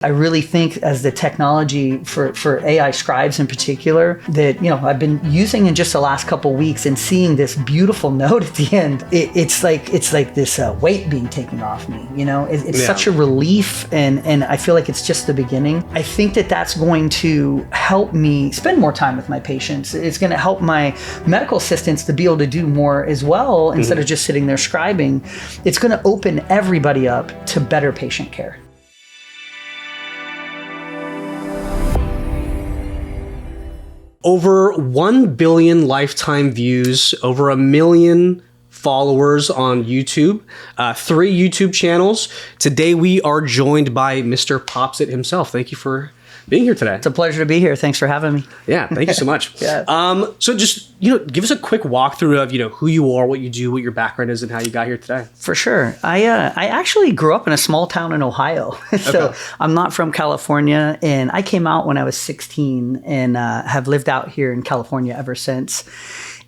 I really think as the technology for AI scribes in particular that, I've been using in just the last couple weeks and seeing this beautiful note at the end, it's like this weight being taken off me, it's such a relief, and I feel like it's just the beginning. I think that that's going to help me spend more time with my patients. It's going to help my medical assistants to be able to do more as well instead of just sitting there scribing. It's going to open everybody up to better patient care. Over 1 billion lifetime views, over 1 million followers on YouTube, 3 YouTube channels. Today we are joined by MrPopZit himself. Thank you for being here today. It's a pleasure to be here. Thanks for having me. Yeah, thank you so much. Yeah. So just, give us a quick walkthrough of, who you are, what you do, what your background is, and how you got here today. For sure. I actually grew up in a small town in Ohio. So okay. I'm not from California, and I came out when I was 16 and have lived out here in California ever since.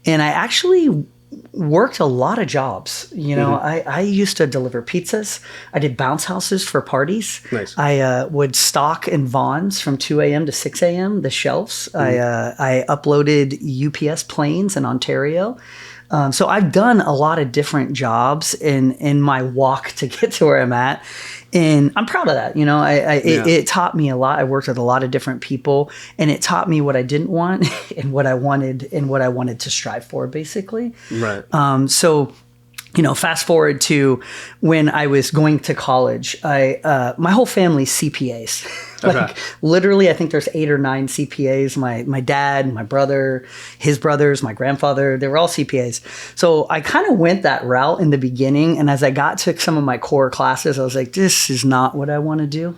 And I actually worked a lot of jobs. I used to deliver pizzas. I did bounce houses for parties. Nice. I would stock in Vons from 2 a.m. to 6 a.m. the shelves. I uploaded UPS planes in Ontario. So I've done a lot of different jobs in my walk to get to where I'm at. And I'm proud of that. It taught me a lot. I worked with a lot of different people, and it taught me what I didn't want and what I wanted to strive for, basically. Right. So, fast forward to when I was going to college, my whole family's CPAs. Literally, I think there's 8 or 9 CPAs. My dad, my brother, his brothers, my grandfather, they were all CPAs. So I kind of went that route in the beginning. And as I got to some of my core classes, I was like, this is not what I want to do.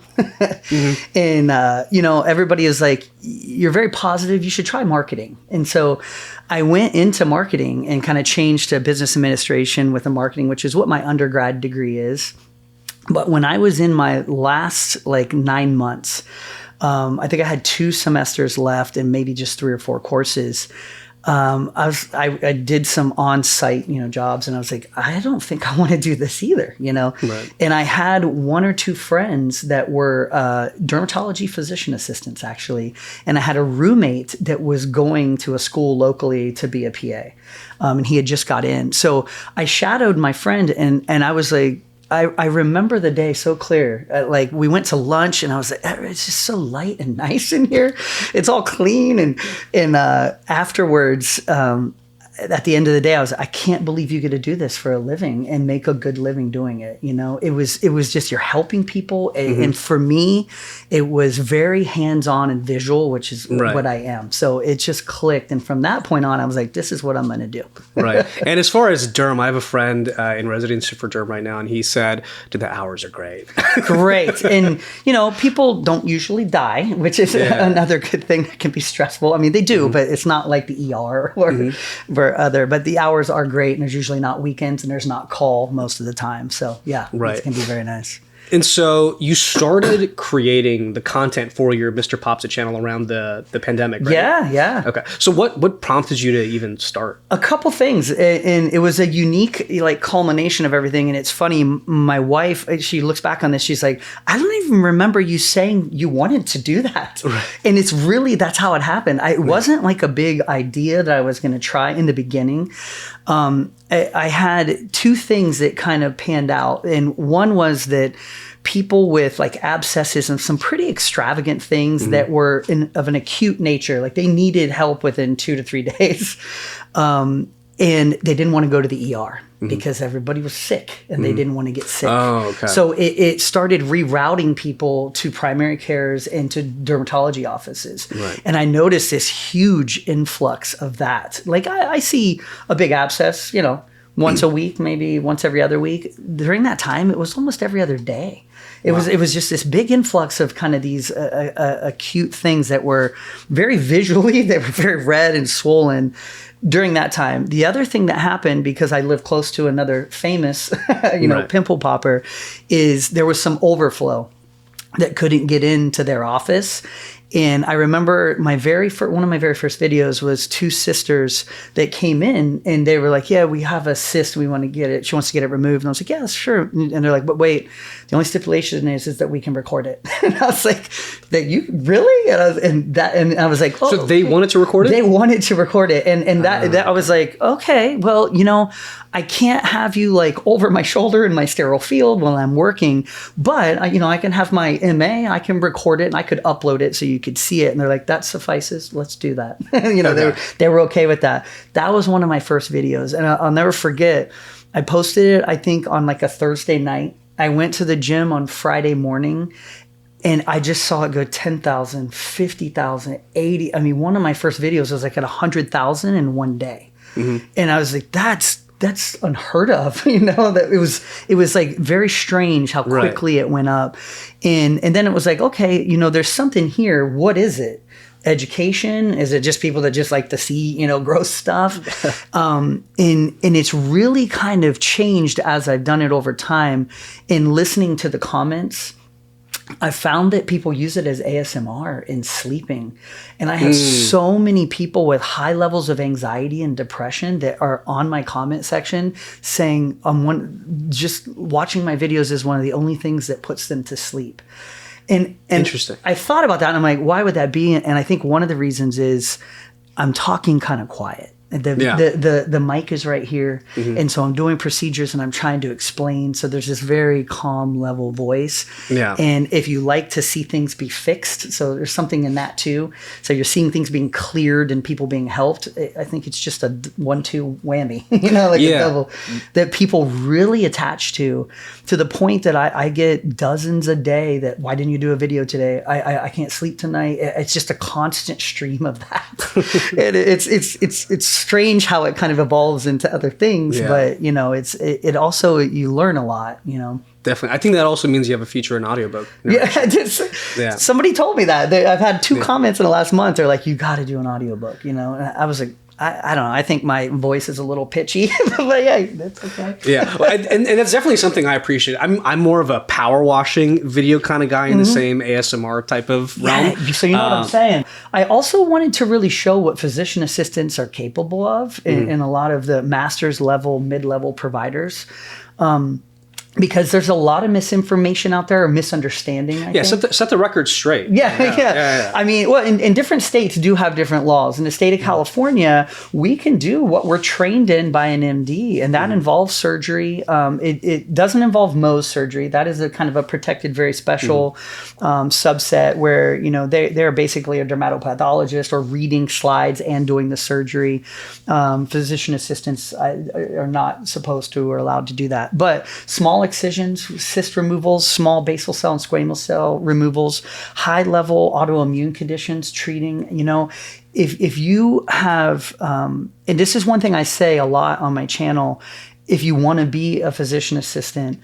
And, everybody is like, you're very positive. You should try marketing. And so I went into marketing and kind of changed to business administration with marketing, which is what my undergrad degree is. But when I was in my last 9 months, I think I had 2 semesters left and maybe just 3 or 4 courses. I did some on-site, jobs, and I was like, I don't think I want to do this either, Right. And I had 1 or 2 friends that were dermatology physician assistants, actually, and I had a roommate that was going to a school locally to be a PA, and he had just got in. So I shadowed my friend, and I was like, I remember the day so clear. We went to lunch, and I was like, it's just so light and nice in here. It's all clean. And afterwards, at the end of the day, I was like, I can't believe you get to do this for a living and make a good living doing it. It was just, you're helping people. And for me, it was very hands-on and visual, which is what I am. So it just clicked. And from that point on, I was like, this is what I'm going to do. Right. And as far as Derm, I have a friend in residency for Derm right now, and he said, dude, the hours are great. Great. And, people don't usually die, which is another good thing that can be stressful. I mean, they do, but it's not like the ER or but the hours are great, and there's usually not weekends, and there's not call most of the time. So it can be very nice. And so you started creating the content for your MrPopZit channel around the pandemic, right? Yeah. Okay. So what prompted you to even start? A couple things. And it was a unique culmination of everything. And it's funny, my wife, she looks back on this, she's like, I don't even remember you saying you wanted to do that. Right. And it's really, that's how it happened. It wasn't like a big idea that I was going to try in the beginning. I had 2 things that kind of panned out. And one was that people with abscesses and some pretty extravagant things that were of an acute nature, they needed help within 2 to 3 days. And they didn't want to go to the ER because everybody was sick and they didn't want to get sick. Oh, okay. So it started rerouting people to primary cares and to dermatology offices. Right. And I noticed this huge influx of that. I see a big abscess, once a week, maybe once every other week. During that time, it was almost every other day. It was just this big influx of kind of these acute things that were very visually, they were very red and swollen during that time. The other thing that happened, because I live close to another famous, pimple popper, is there was some overflow that couldn't get into their office. And I remember one of my very first videos was two sisters that came in and they were like, yeah, we have a cyst. We want to get it. She wants to get it removed. And I was like, yeah, sure. And they're like, but wait, the only stipulation is that we can record it. And I was like, that you really? And I was like, oh. So they wanted to record it? They wanted to record it. And that I was like, okay, well, I can't have you like over my shoulder in my sterile field while I'm working, but I can have my MA, I can record it and I could upload it so you could see it. And they're like, that suffices. Let's do that. Okay. They were okay with that. That was one of my first videos. And I'll never forget, I posted it, I think on like a Thursday night. I went to the gym on Friday morning and I just saw it go 10,000, 50,000, 80. I mean, one of my first videos was like at 100,000 in one day. Mm-hmm. And I was like, that's unheard of, that it was like very strange how quickly it went up. And then it was like, okay, there's something here. What is it? Education? Is it just people that just like to see, gross stuff? And it's really kind of changed as I've done it over time in listening to the comments. I found that people use it as ASMR in sleeping. And I have so many people with high levels of anxiety and depression that are on my comment section saying, just watching my videos is one of the only things that puts them to sleep. And interesting. I thought about that and I'm like, why would that be? And I think one of the reasons is I'm talking kind of quiet. The mic is right here. Mm-hmm. And so I'm doing procedures and I'm trying to explain. So there's this very calm level voice. Yeah. And if you like to see things be fixed, so there's something in that too. So you're seeing things being cleared and people being helped. I think it's just a 1-2 whammy, a double that people really attach to the point that I get dozens a day that, why didn't you do a video today? I can't sleep tonight. It's just a constant stream of that. And it's strange how it kind of evolves into other things, but it also, you learn a lot, Definitely. I think that also means you have a future in audiobook. Somebody told me that. I've had 2 comments in the last month. They're like, you got to do an audiobook, and I was like, I don't know. I think my voice is a little pitchy, but yeah, that's okay. Yeah, and that's definitely something I appreciate. I'm more of a power washing video kind of guy in the same ASMR type of realm. Yeah, so you know what I'm saying. I also wanted to really show what physician assistants are capable of in a lot of the master's level, mid-level providers. Because there's a lot of misinformation out there or misunderstanding. I think. Set the record straight. Yeah. I mean, well, in different states do have different laws. In the state of California, we can do what we're trained in by an MD, and that involves surgery. It doesn't involve Mohs surgery. That is a kind of a protected, very special subset where they're basically a dermatopathologist or reading slides and doing the surgery. Physician assistants are not supposed to or allowed to do that, but small excisions, cyst removals, small basal cell and squamous cell removals, high level autoimmune conditions treating, if you have, and this is one thing I say a lot on my channel, if you want to be a physician assistant,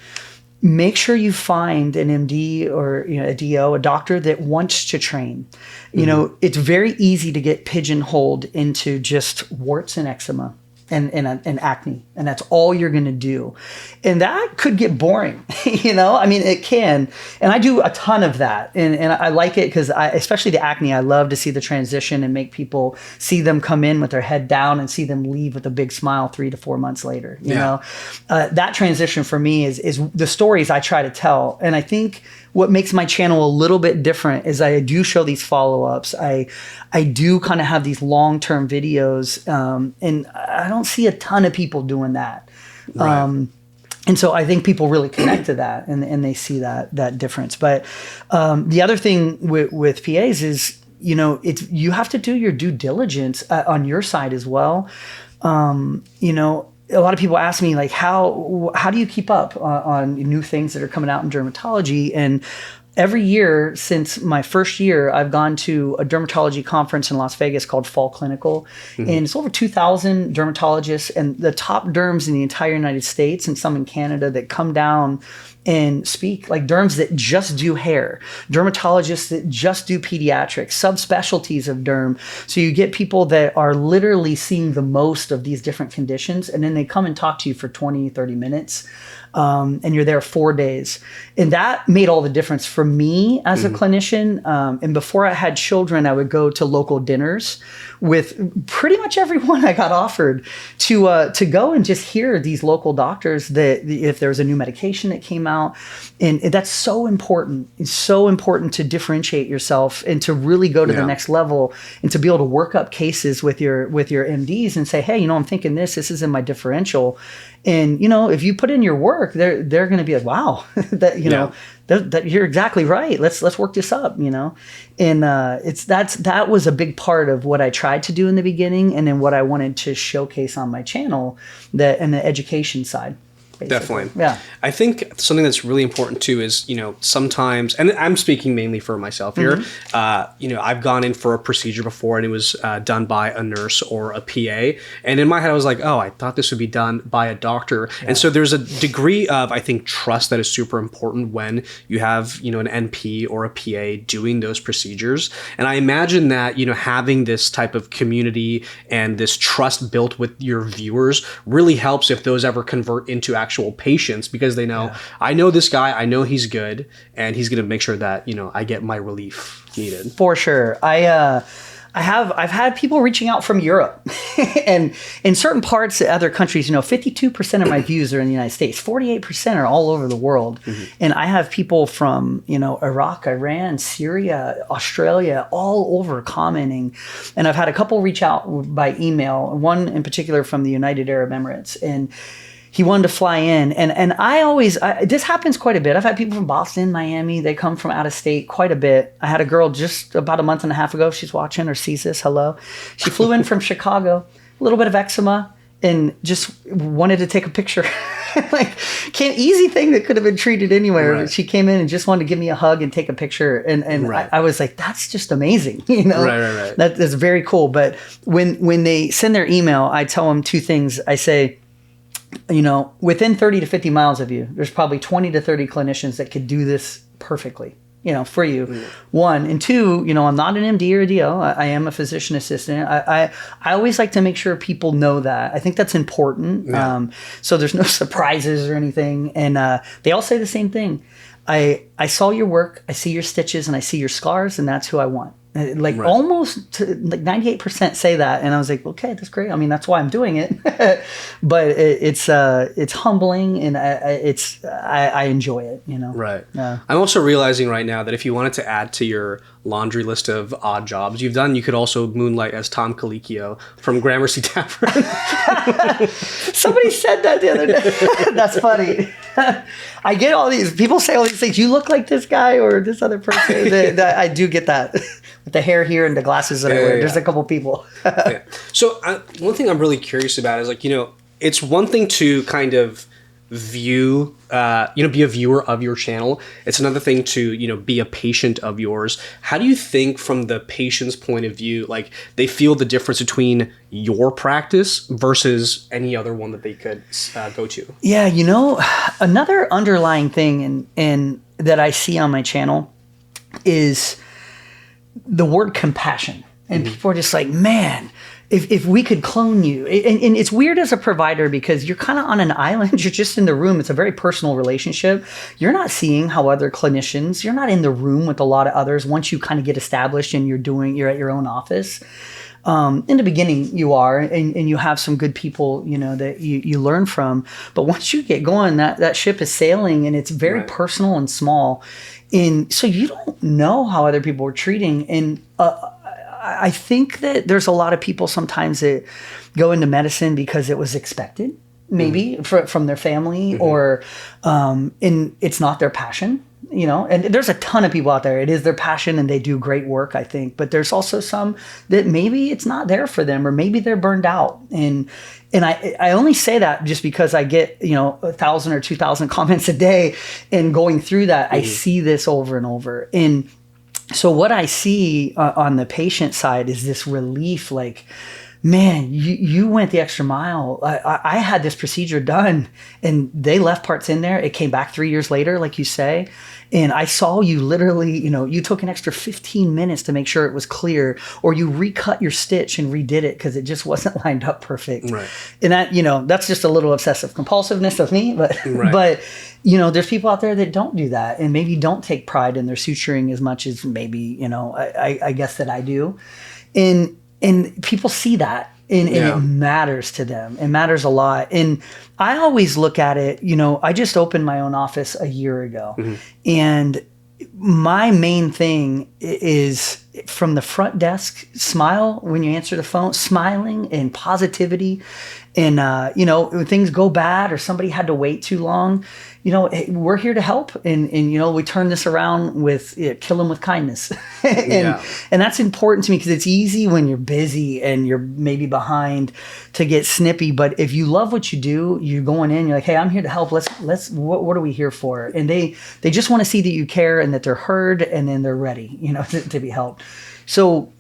make sure you find an MD or a DO, a doctor that wants to train. It's very easy to get pigeonholed into just warts and eczema. And acne, and that's all you're going to do. And that could get boring, I mean, it can. And I do a ton of that. And I like it because especially the acne, I love to see the transition and make people see them come in with their head down and see them leave with a big smile 3 to 4 months later, you know? That transition for me is the stories I try to tell. And I think what makes my channel a little bit different is I do show these follow-ups. I do kind of have these long-term videos, and I don't see a ton of people doing that. Right. And so I think people really connect to that and they see that difference. But the other thing with PAs is, you have to do your due diligence on your side as well. A lot of people ask me, like, how do you keep up on new things that are coming out in dermatology? And every year since my first year, I've gone to a dermatology conference in Las Vegas called Fall Clinical. Mm-hmm. And it's over 2,000 dermatologists and the top derms in the entire United States and some in Canada that come down and speak, like derms that just do hair, dermatologists that just do pediatrics, subspecialties of derm. So you get people that are literally seeing the most of these different conditions, and then they come and talk to you for 20, 30 minutes. And you're there 4 days. And that made all the difference for me as a clinician. And before I had children, I would go to local dinners with pretty much everyone I got offered to go and just hear these local doctors that if there was a new medication that came out. And that's so important. It's so important to differentiate yourself and to really go to the next level and to be able to work up cases with your MDs and say, hey, I'm thinking this is in my differential. And, if you put in your work, they're going to be like, wow, that you're exactly right. Let's work this up, and that was a big part of what I tried to do in the beginning. And then what I wanted to showcase on my channel and the education side. Basically. Definitely. Yeah. I think something that's really important too is, sometimes, and I'm speaking mainly for myself here, I've gone in for a procedure before and it was done by a nurse or a PA. And in my head, I was like, oh, I thought this would be done by a doctor. Yeah. And so there's a degree of, I think, trust that is super important when you have, an NP or a PA doing those procedures. And I imagine that, having this type of community and this trust built with your viewers really helps if those ever convert into actual patients, because they know, I know this guy, I know he's good, and he's going to make sure that, I get my relief needed. For sure. I've had people reaching out from Europe and in certain parts of other countries, 52% of my views are in the United States, 48% are all over the world. And I have people from, Iraq, Iran, Syria, Australia, all over commenting. And I've had a couple reach out by email, one in particular from the United Arab Emirates. And he wanted to fly in. And this happens quite a bit. I've had people from Boston, Miami, they come from out of state quite a bit. I had a girl just about a month and a half ago, she's watching or sees this, hello. She flew in from Chicago, a little bit of eczema, and just wanted to take a picture. Easy thing that could have been treated anywhere. Right. She came in and just wanted to give me a hug and take a picture. And right. I was like, that's just amazing. Right. That's very cool. But when they send their email, I tell them two things. I say, within 30 to 50 miles of you, there's probably 20 to 30 clinicians that could do this perfectly, for you. Mm. One. And two, I'm not an MD or a DO. I am a physician assistant. I always like to make sure people know that. I think that's important. Yeah. So there's no surprises or anything. And they all say the same thing. I saw your work, I see your stitches, and I see your scars, and that's who I want. Almost 98% say that, and I was like, okay, that's great. I mean, that's why I'm doing it. But it's humbling, and I enjoy it. Right. Yeah. I'm also realizing right now that if you wanted to add to your laundry list of odd jobs you've done, you could also moonlight as Tom Colicchio from Gramercy Tavern. Somebody said that the other day. That's funny. I get all these people say all these things. You look like this guy or this other person. I do get that. With the hair here and the glasses that I wear. There's a couple people. Yeah. So one thing I'm really curious about is it's one thing to kind of view, be a viewer of your channel. It's another thing to, be a patient of yours. How do you think from the patient's point of view, they feel the difference between your practice versus any other one that they could go to? Yeah. Another underlying thing and that I see on my channel is the word compassion. And people are just like, man, if we could clone you. And it's weird as a provider because you're kind of on an island. You're just in the room. It's a very personal relationship. You're not seeing how other clinicians, you're not in the room with a lot of others once you kind of get established and you're at your own office. In the beginning you are, and you have some good people, that you learn from. But once you get going, that ship is sailing, and it's very personal and small. And so you don't know how other people are treating. And I think that there's a lot of people sometimes that go into medicine because it was expected, maybe from their family, or and it's not their passion. And there's a ton of people out there. It is their passion and they do great work, I think. But there's also some that maybe it's not there for them, or maybe they're burned out. And I only say that just because I get, 1,000 or 2,000 comments a day, and going through that, I see this over and over. And so what I see on the patient side is this relief, man, you went the extra mile. I had this procedure done and they left parts in there. It came back 3 years later, like you say. And I saw you literally, you took an extra 15 minutes to make sure it was clear, or you recut your stitch and redid it because it just wasn't lined up perfect. Right. And that, that's just a little obsessive compulsiveness of me. But, right. but, there's people out there that don't do that and maybe don't take pride in their suturing as much as maybe, I guess that I do. And people see that and it matters to them. It matters a lot. And I always look at it, I just opened my own office a year ago. Mm-hmm. And my main thing is from the front desk, smile when you answer the phone, smiling and positivity. And, when things go bad or somebody had to wait too long, we're here to help. And we turn this around with kill them with kindness. and that's important to me because it's easy when you're busy and you're maybe behind to get snippy. But if you love what you do, you're going in, you're like, hey, I'm here to help. What are we here for? And they just want to see that you care and that they're heard and then they're ready, to be helped. So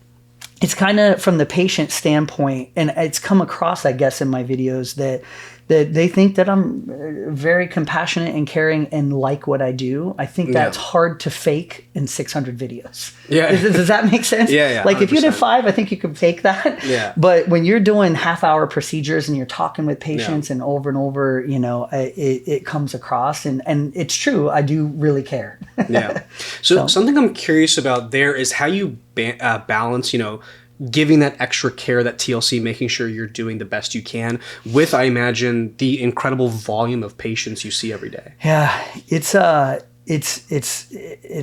it's kind of from the patient standpoint, and it's come across, I guess, in my videos that they think that I'm very compassionate and caring and like what I do. I think that's hard to fake in 600 videos. Yeah. Does that make sense? Yeah. Like if you did 5, I think you could fake that. Yeah. But when you're doing half-hour procedures and you're talking with patients and over, it comes across. And it's true. I do really care. Yeah. So something I'm curious about there is how you balance, giving that extra care, that TLC, making sure you're doing the best you can with, I imagine, the incredible volume of patients you see every day. Yeah, it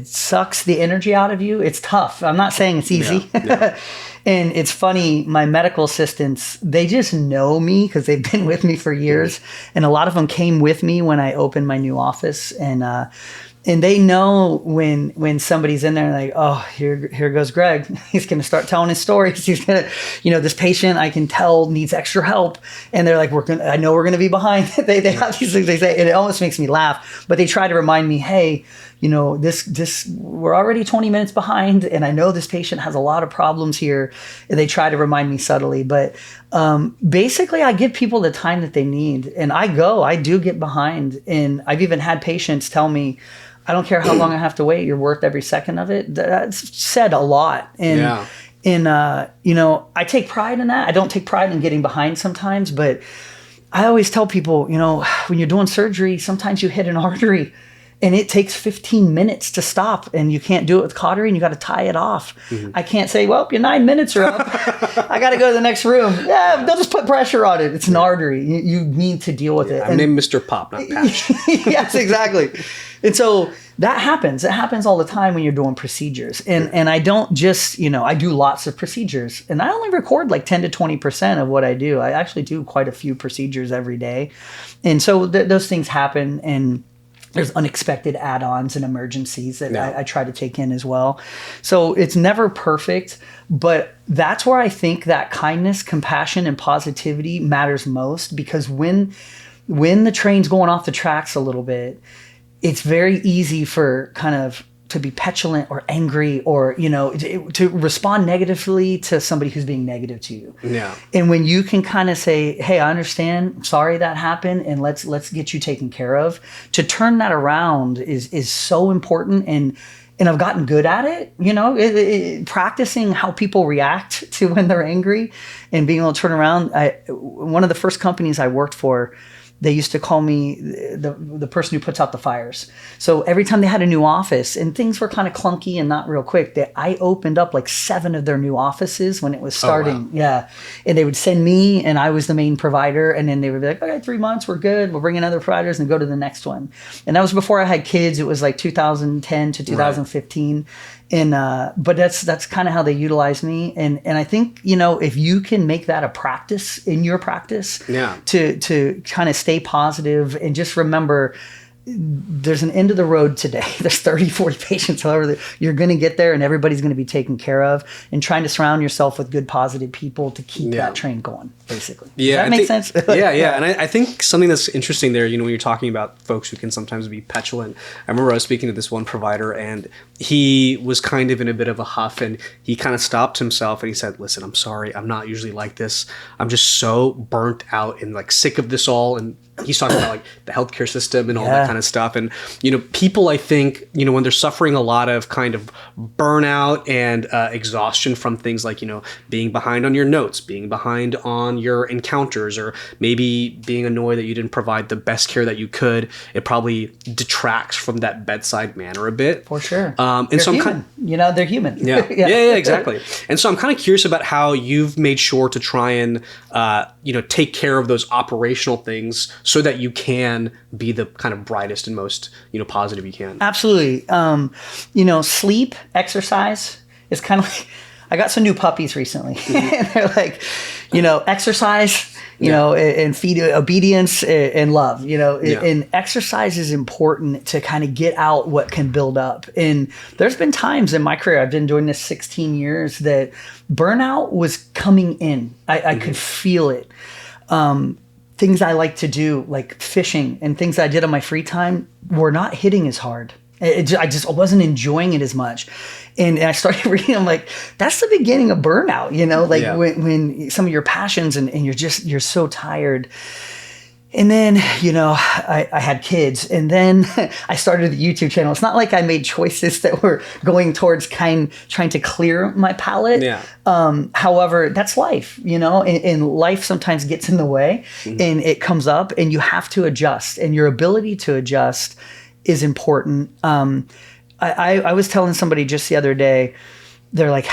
sucks the energy out of you. It's tough. I'm not saying it's easy. Yeah. And it's funny, my medical assistants, they just know me because they've been with me for years. Mm-hmm. And a lot of them came with me when I opened my new office. And they know when somebody's in there, like, oh, here goes Greg. He's going to start telling his stories. He's going to, this patient I can tell needs extra help. And they're like, I know we're going to be behind. they have these things they say, and it almost makes me laugh. But they try to remind me, hey, this we're already 20 minutes behind, and I know this patient has a lot of problems here. And they try to remind me subtly, but basically, I give people the time that they need, and I do get behind, and I've even had patients tell me, I don't care how long I have to wait. You're worth every second of it. That's said a lot, and I take pride in that. I don't take pride in getting behind sometimes, but I always tell people, when you're doing surgery, sometimes you hit an artery. And it takes 15 minutes to stop, and you can't do it with cautery, and you got to tie it off. Mm-hmm. I can't say, well, your 9 minutes are up. I got to go to the next room. Yeah, they'll just put pressure on it. It's an artery. You need to deal with it. I'm named Mr. Pop, not Patch. Yes, exactly. And so that happens. It happens all the time when you're doing procedures. And I don't just, I do lots of procedures. And I only record like 10 to 20% of what I do. I actually do quite a few procedures every day. And so those things happen, and there's unexpected add-ons and emergencies that I try to take in as well. So it's never perfect, but that's where I think that kindness, compassion, and positivity matters most, because when the train's going off the tracks a little bit, it's very easy for kind of to be petulant or angry or, to respond negatively to somebody who's being negative to you. Yeah. And when you can kind of say, hey, I understand, I'm sorry that happened, and let's get you taken care of, to turn that around is so important. And I've gotten good at it, practicing how people react to when they're angry and being able to turn around. One of the first companies I worked for, they used to call me the person who puts out the fires. So every time they had a new office and things were kind of clunky and not real quick, I opened up like 7 of their new offices when it was starting. Oh, wow. Yeah. And they would send me, and I was the main provider. And then they would be like, okay, 3 months, we're good. We'll bring in other providers and go to the next one. And that was before I had kids. It was like 2010 to 2015. Right. And but that's kind of how they utilize me, and I think if you can make that a practice in your practice, to kind of stay positive and just remember, there's an end of the road today. There's 30, 40 patients, however, you're going to get there and everybody's going to be taken care of, and trying to surround yourself with good, positive people to keep that train going, basically. Does that make sense? Yeah. And I think something that's interesting there, when you're talking about folks who can sometimes be petulant. I remember I was speaking to this one provider and he was kind of in a bit of a huff, and he kind of stopped himself and he said, listen, I'm sorry. I'm not usually like this. I'm just so burnt out and like sick of this all. And he's talking about like the healthcare system and all that kind of stuff. And, people, I think, when they're suffering a lot of kind of burnout and exhaustion from things like, being behind on your notes, being behind on your encounters, or maybe being annoyed that you didn't provide the best care that you could, it probably detracts from that bedside manner a bit. For sure. And they're so human. They're human. Yeah. yeah, exactly. And so I'm kind of curious about how you've made sure to try and, take care of those operational things so that you can be the kind of brightest and most, positive you can. Absolutely. Sleep, exercise is kind of like, I got some new puppies recently. And they're like, exercise, and feed obedience and love, and exercise is important to kind of get out what can build up. And there's been times in my career, I've been doing this 16 years, that burnout was coming in. I could feel it. Things I like to do, like fishing and things I did on my free time, were not hitting as hard. I wasn't enjoying it as much. And I started reading, I'm like, that's the beginning of burnout, when some of your passions and you're so tired. And then, I had kids, and then I started the YouTube channel. It's not like I made choices that were going towards trying to clear my palate. Yeah. However, that's life, and life sometimes gets in the way, and it comes up, and you have to adjust, and your ability to adjust is important. I was telling somebody just the other day, they're like,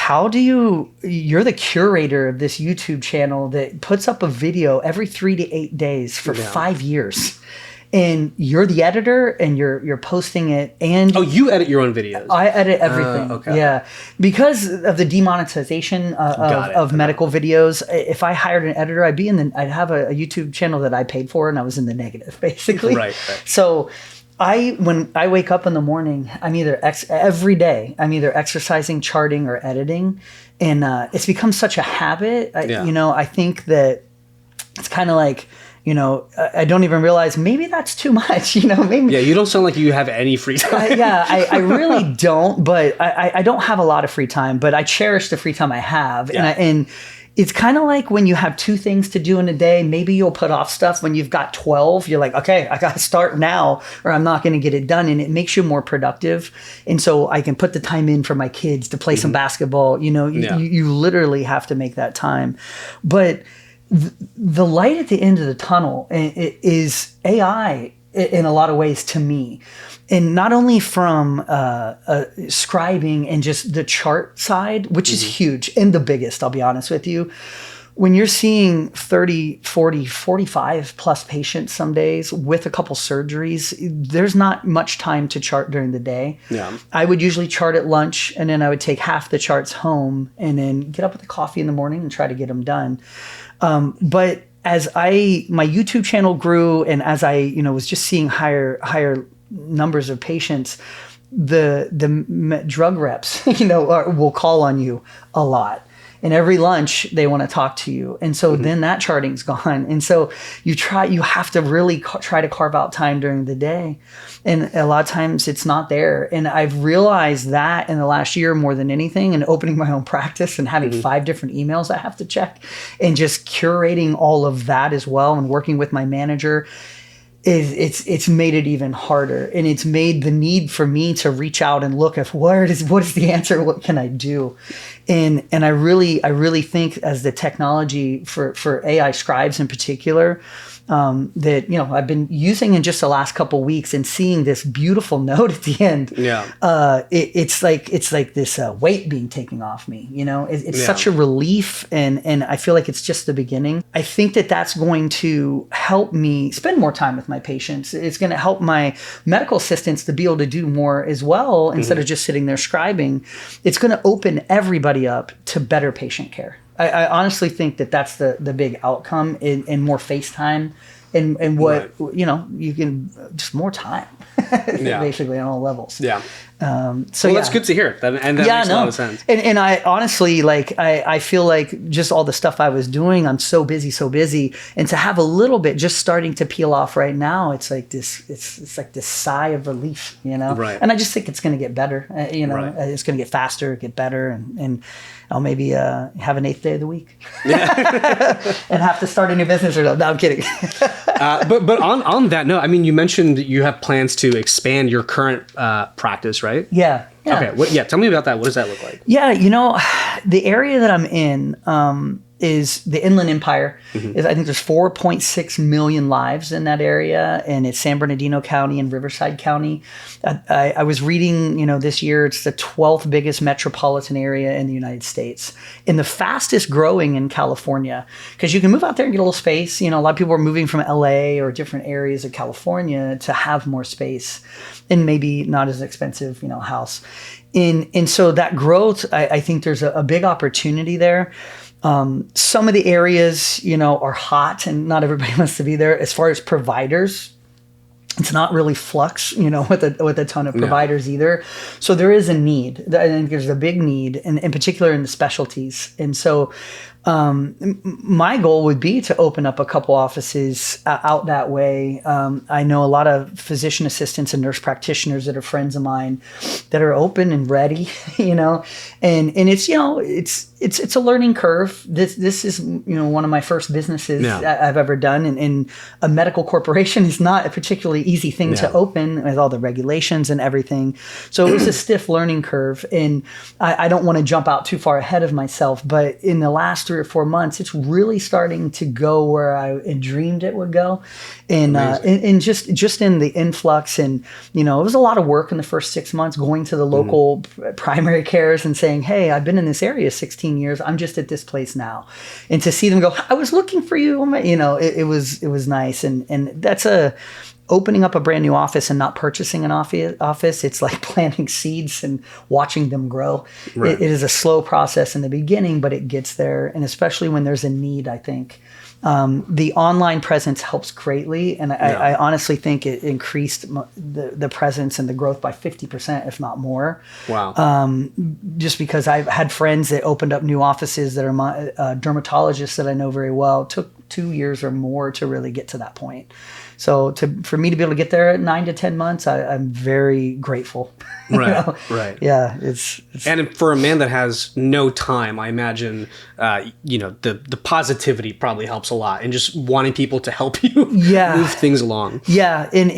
you're the curator of this YouTube channel that puts up a video every 3 to 8 days for 5 years. And you're the editor and you're posting it. And you edit your own videos? I edit everything. Okay. Yeah. Because of the demonetization of medical videos, if I hired an editor, I'd have a YouTube channel that I paid for and I was in the negative, basically. Right. So when I wake up in the morning, every day, I'm either exercising, charting, or editing. And it's become such a habit. I think that it's kind of like, I don't even realize maybe that's too much, maybe. Yeah, you don't sound like you have any free time. I really don't, but I don't have a lot of free time, but I cherish the free time I have. Yeah. And it's kind of like when you have 2 things to do in a day, maybe you'll put off stuff. When you've got 12, you're like, okay, I got to start now or I'm not going to get it done. And it makes you more productive. And so I can put the time in for my kids to play some basketball. You literally have to make that time. But the light at the end of the tunnel is AI in a lot of ways to me. And not only from scribing and just the chart side, which is huge and the biggest, I'll be honest with you. When you're seeing 30, 40, 45 plus patients some days with a couple surgeries, there's not much time to chart during the day. Yeah. I would usually chart at lunch, and then I would take half the charts home and then get up with a coffee in the morning and try to get them done. But as my YouTube channel grew, and as I was just seeing higher numbers of patients, the drug reps will call on you a lot. And every lunch they want to talk to you. And so then that charting's gone. And so you have to really try to carve out time during the day. And a lot of times it's not there. And I've realized that in the last year more than anything, and opening my own practice and having 5 different emails I have to check and just curating all of that as well and working with my manager. It's made it even harder, and it's made the need for me to reach out and look at what is the answer, what can I do, and I really think as the technology for AI scribes in particular, that I've been using in just the last couple of weeks and seeing this beautiful note at the end. Yeah. It's like this weight being taken off me. It's such a relief, and I feel like it's just the beginning. I think that that's going to help me spend more time with my patients. It's going to help my medical assistants to be able to do more as well instead of just sitting there scribing. It's going to open everybody up to better patient care. I honestly think that that's the big outcome, in more face time and what, you can just more time, basically on all levels. Yeah. So that's good to hear. And that makes a lot of sense. And I honestly, I feel like just all the stuff I was doing, I'm so busy. And to have a little bit just starting to peel off right now, it's like it's like this sigh of relief, Right. And I just think it's going to get better, It's going to get faster, get better. And I'll maybe have an 8th day of the week and have to start a new business or no. No, I'm kidding. But on that note, I mean, you mentioned you have plans to expand your current practice, right? Yeah. Okay. Tell me about that. What does that look like? Yeah. The area that I'm in is the Inland Empire. I think there's 4.6 million lives in that area, and it's San Bernardino County and Riverside County. I was reading, this year it's the 12th biggest metropolitan area in the United States, and the fastest growing in California, because you can move out there and get a little space. A lot of people are moving from LA or different areas of California to have more space and maybe not as expensive, house. And so that growth, I think there's a big opportunity there. Some of the areas, are hot and not everybody wants to be there. As far as providers, it's not really flux, with a ton of providers either. So there is a need. I think there's a big need, and in particular in the specialties. And so my goal would be to open up a couple offices out that way. I know a lot of physician assistants and nurse practitioners that are friends of mine that are open and ready, and it's a learning curve. This is, one of my first businesses I've ever done, and a medical corporation is not a particularly easy thing to open with all the regulations and everything. So it was a stiff learning curve, and I don't want to jump out too far ahead of myself, but in the last 3 or 4 months, it's really starting to go where I dreamed it would go, and just in the influx, and it was a lot of work in the first 6 months going to the local primary cares and saying, hey, I've been in this area 16 years, I'm just at this place now, and to see them go, I was looking for you, it was nice, and that's opening up a brand new office and not purchasing an office, it's like planting seeds and watching them grow. Right. It is a slow process in the beginning, but it gets there. And especially when there's a need, I think the online presence helps greatly. And I honestly think it increased the presence and the growth by 50%, if not more. Wow. Just because I've had friends that opened up new offices that are my dermatologists that I know very well. It took 2 years or more to really get to that point. So for me to be able to get there at 9 to 10 months, I'm very grateful. Right. Right. Yeah. It's and for a man that has no time, I imagine, the positivity probably helps a lot, and just wanting people to help you move things along. Yeah. And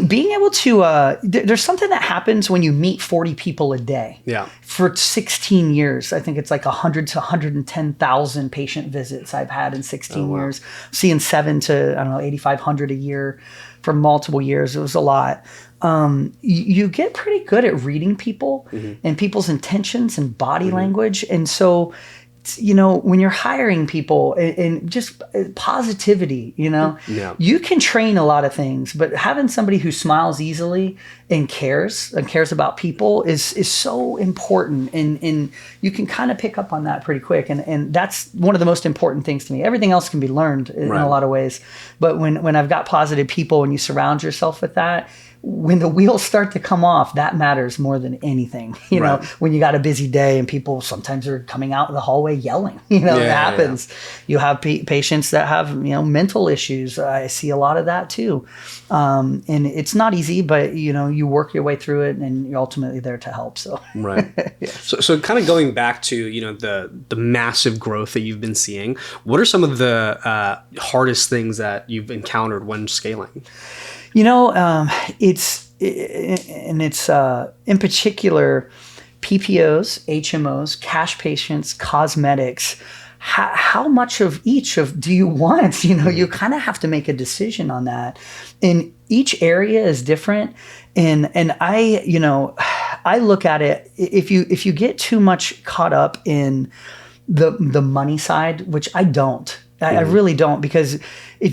being able to, there's something that happens when you meet 40 people a day. Yeah. For 16 years, I think it's like 100 to 110,000 patient visits I've had in 16 years. Seeing 7 to, 8,500 a year for multiple years. It was a lot. You get pretty good at reading people and people's intentions and body language. And so, when you're hiring people and just positivity, you can train a lot of things, but having somebody who smiles easily and cares about people is so important. And you can kind of pick up on that pretty quick. And that's one of the most important things to me. Everything else can be learned in a lot of ways. But when I've got positive people and you surround yourself with that, when the wheels start to come off, that matters more than anything. When you got a busy day and people sometimes are coming out in the hallway yelling, it happens. Yeah. You have patients that have, mental issues. I see a lot of that too. And it's not easy, but you work your way through it and you're ultimately there to help. So, right. So kind of going back to, the massive growth that you've been seeing, what are some of the hardest things that you've encountered when scaling? It's in particular PPOs, HMOs, cash patients, cosmetics. How much of each do you want? You kind of have to make a decision on that. And each area is different. And I look at it, if you get too much caught up in the money side, which I don't. I really don't, because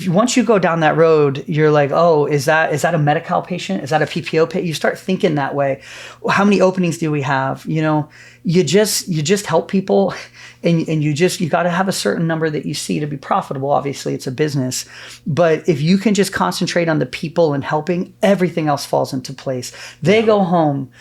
once you go down that road, you're like, oh, is that a Medi-Cal patient? Is that a PPO patient? You start thinking that way. How many openings do we have? You just help people, and you got to have a certain number that you see to be profitable. Obviously, it's a business, but if you can just concentrate on the people and helping, everything else falls into place. They go home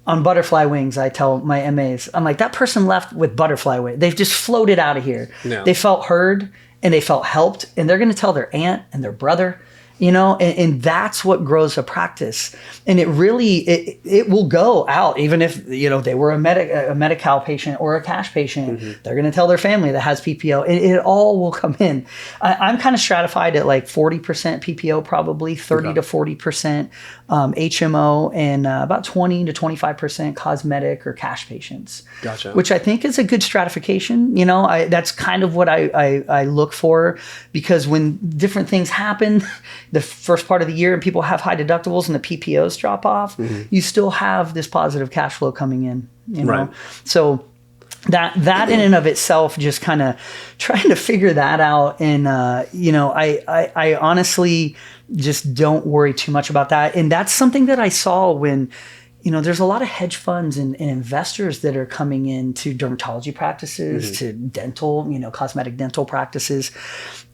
on butterfly wings. I tell my MAs, I'm like, that person left with butterfly wings. They've just floated out of here. No. They felt heard and they felt helped, and they're going to tell their aunt and their brother, and that's what grows a practice. And it will go out, even if, they were a Medi-Cal patient or a cash patient, they're going to tell their family that has PPO, and it all will come in. I'm kind of stratified at like 40% PPO, probably 30 to 40% HMO, and about 20 to 25% cosmetic or cash patients. Gotcha. Which I think is a good stratification. That's kind of what I look for, because when different things happen, the first part of the year and people have high deductibles and the PPOs drop off, you still have this positive cash flow coming in, Right. So that in and of itself, just kind of trying to figure that out. And, I honestly just don't worry too much about that. And that's something that I saw when, there's a lot of hedge funds and investors that are coming into dermatology practices, to dental, cosmetic dental practices.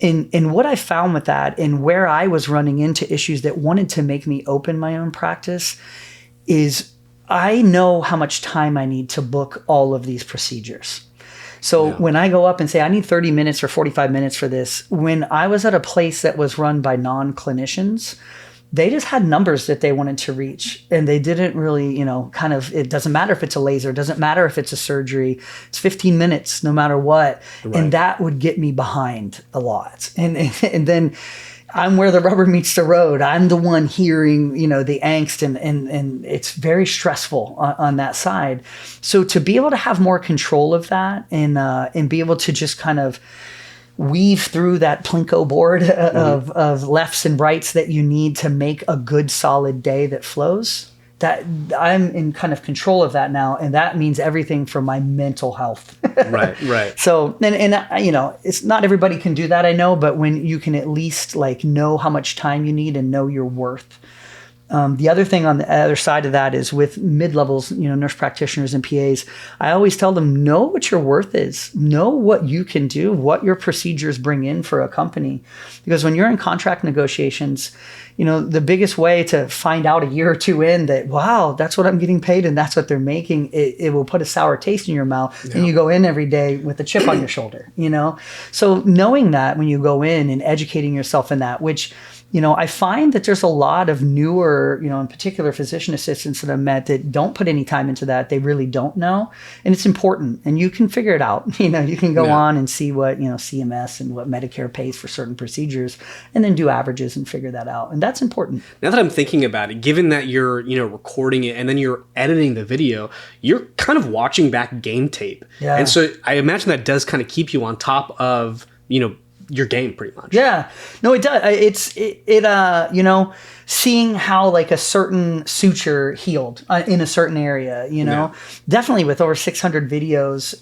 And what I found with that, and where I was running into issues that wanted to make me open my own practice, is I know how much time I need to book all of these procedures. So when I go up and say, I need 30 minutes or 45 minutes for this, when I was at a place that was run by non-clinicians, they just had numbers that they wanted to reach, and they didn't really, it doesn't matter if it's a laser, it doesn't matter if it's a surgery, it's 15 minutes no matter what. Right. And that would get me behind a lot. And then I'm where the rubber meets the road. I'm the one hearing, the angst, and it's very stressful on that side. So to be able to have more control of that, and be able to just kind of weave through that plinko board of lefts and rights that you need to make a good solid day that flows, that I'm in kind of control of that now. And that means everything from my mental health. Right. So, and it's not everybody can do that, I know, but when you can at least know how much time you need and know your worth. The other thing on the other side of that is with mid-levels, nurse practitioners and PAs, I always tell them, know what your worth is, know what you can do, what your procedures bring in for a company. Because when you're in contract negotiations, the biggest way to find out a year or two in that, wow, that's what I'm getting paid and that's what they're making, it will put a sour taste in your mouth. And you go in every day with a chip on your shoulder, So knowing that when you go in and educating yourself in that, which I find that there's a lot of newer, in particular physician assistants that I've met that don't put any time into that. They really don't know. And it's important. And you can figure it out. You can go on and see what, CMS and what Medicare pays for certain procedures, and then do averages and figure that out. And that's important. Now that I'm thinking about it, given that you're, recording it and then you're editing the video, you're kind of watching back game tape. Yeah. And so I imagine that does kind of keep you on top of, your game pretty much. Yeah, no, it does. Seeing how like a certain suture healed in a certain area, definitely with over 600 videos,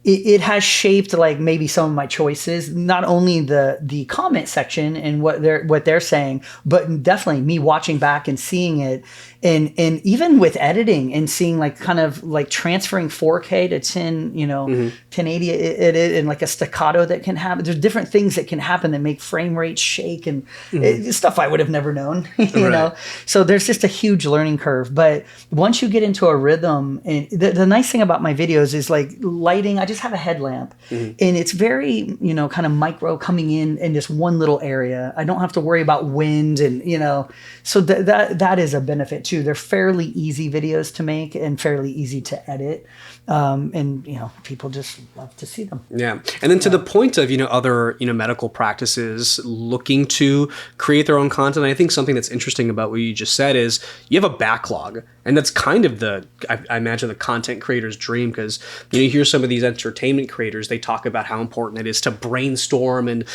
it has shaped like maybe some of my choices, not only the comment section and what they're saying, but definitely me watching back and seeing it. And even with editing and seeing like kind of like transferring 4K to 1080 and like a staccato that can happen. There's different things that can happen that make frame rates shake and stuff I would have never known, you know? So there's just a huge learning curve. But once you get into a rhythm, and the nice thing about my videos is like lighting, I just have a headlamp and it's very, kind of micro coming in this one little area. I don't have to worry about wind and, so that is a benefit too. They're fairly easy videos to make and fairly easy to edit. And people just love to see them. Yeah. And then to the point of, other, medical practices looking to create their own content. I think something that's interesting about what you just said is you have a backlog, and that's kind of I imagine the content creator's dream, because you hear some of these entertainment creators, they talk about how important it is to brainstorm and,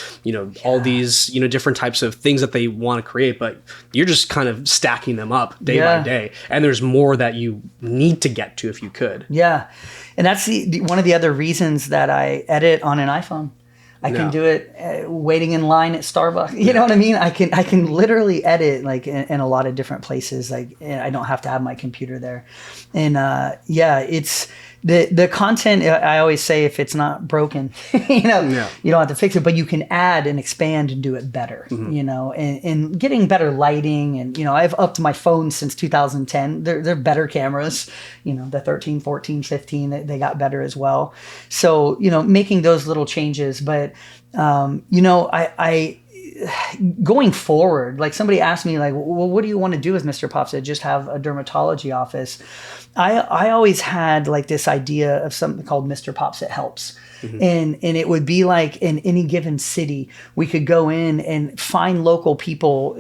all these, different types of things that they want to create, but you're just kind of stacking them up day by day. And there's more that you need to get to if you could. Yeah. And that's one of the other reasons that I edit on an iPhone. I can do it waiting in line at Starbucks. You know what I mean? I can literally edit like in a lot of different places. Like I don't have to have my computer there. And it's the content. I always say if it's not broken, you don't have to fix it, but you can add and expand and do it better. You know, and getting better lighting, and I've upped my phone since 2010. They're better cameras. The 13, 14, 15, they got better as well. So making those little changes, but I going forward, like somebody asked me like, well, what do you want to do as MrPopZit? Just have a dermatology office. I always had like this idea of something called MrPopZit Helps. And it would be like in any given city, we could go in and find local people,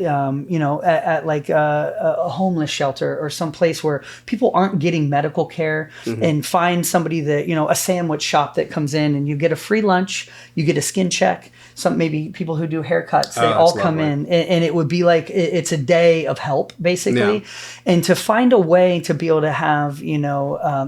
at like a homeless shelter or some place where people aren't getting medical care, and find somebody that, a sandwich shop that comes in and you get a free lunch, you get a skin check. Maybe people who do haircuts, they all come in, and it would be like it's a day of help basically. And to find a way to be able to have,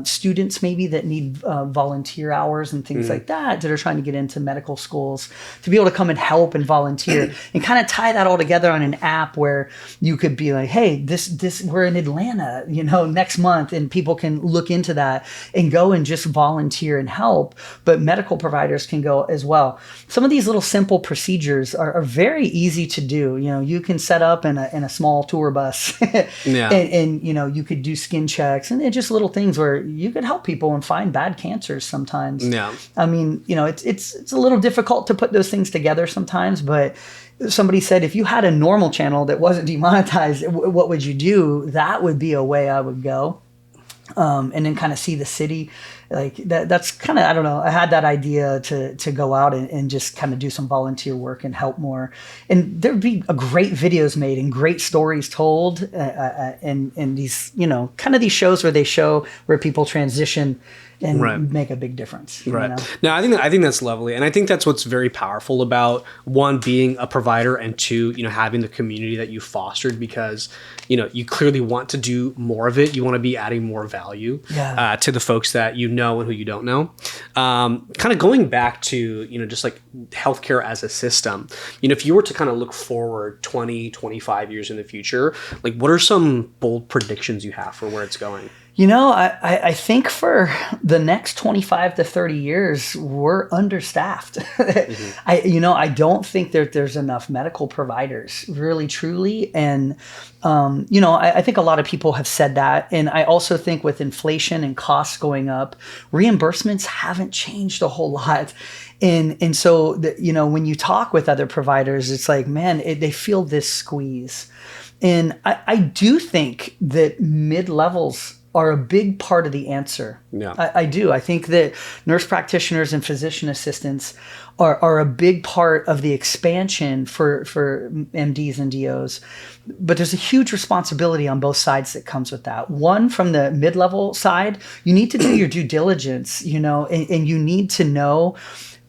students maybe that need volunteer hours and things like that are trying to get into medical schools, to be able to come and help and volunteer and kind of tie that all together on an app where you could be like, hey, this we're in Atlanta, next month, and people can look into that and go and just volunteer and help. But medical providers can go as well. Some of these little simple procedures are very easy to do. You can set up in a small tour bus and you could do skin checks and just little things where you could help people and find bad cancers sometimes. I mean, it's a little difficult to put those things together sometimes, but somebody said, if you had a normal channel that wasn't demonetized, what would you do? That would be a way I would go. And then kind of see the city like that. That's kind of, I don't know, I had that idea to go out and just kind of do some volunteer work and help more. And there'd be great videos made and great stories told, and these, kind of these shows where they show where people transition and make a big difference. No, I think that's lovely. And I think that's what's very powerful about, one, being a provider, and two, having the community that you fostered, because, you clearly want to do more of it. You want to be adding more value to the folks that you know and who you don't know. Kind of going back to, just like healthcare as a system, if you were to kind of look forward 20, 25 years in the future, like what are some bold predictions you have for where it's going? I think for the next 25 to 30 years, we're understaffed. I don't think that there's enough medical providers, really, truly. And, I think a lot of people have said that. And I also think with inflation and costs going up, reimbursements haven't changed a whole lot. And so, when you talk with other providers, it's like, man, they feel this squeeze. And I do think that mid-levels are a big part of the answer. I do. I think that nurse practitioners and physician assistants are a big part of the expansion for MDs and DOs. But there's a huge responsibility on both sides that comes with that. One, from the mid-level side, you need to do your due diligence, and you need to know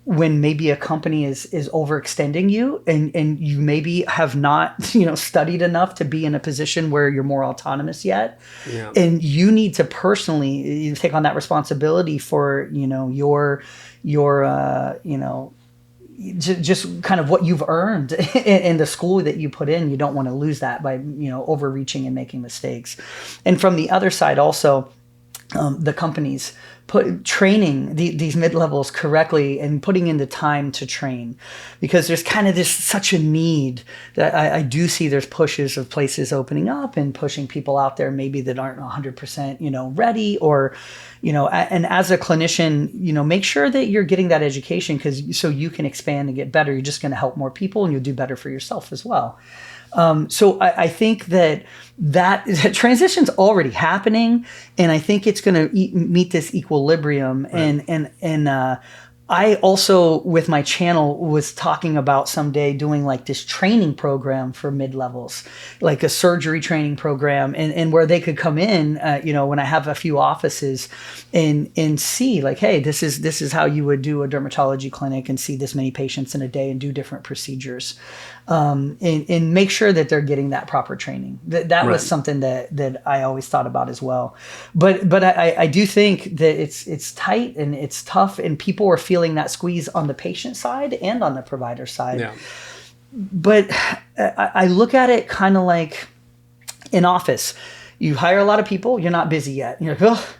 when maybe a company is overextending you, and you maybe have not, studied enough to be in a position where you're more autonomous yet. And you need to personally take on that responsibility for, your just kind of what you've earned in the school that you put in. You don't want to lose that by, overreaching and making mistakes. And from the other side also, the companies training these mid-levels correctly and putting in the time to train, because there's kind of such a need that I do see there's pushes of places opening up and pushing people out there maybe that aren't 100%, ready, or, and as a clinician, make sure that you're getting that education, so you can expand and get better. You're just going to help more people and you'll do better for yourself as well. So I think that transition's already happening, and I think it's going to meet this equilibrium. And I also, with my channel, was talking about someday doing like this training program for mid-levels, like a surgery training program, and where they could come in, when I have a few offices, and see like, hey, this is how you would do a dermatology clinic and see this many patients in a day and do different procedures. And make sure that they're getting that proper training. That was something that I always thought about as well. But I do think that it's tight and it's tough, and people are feeling feeling that squeeze on the patient side and on the provider side. Yeah. But I look at it kind of like in office. You hire a lot of people, you're not busy yet. You're like, oh.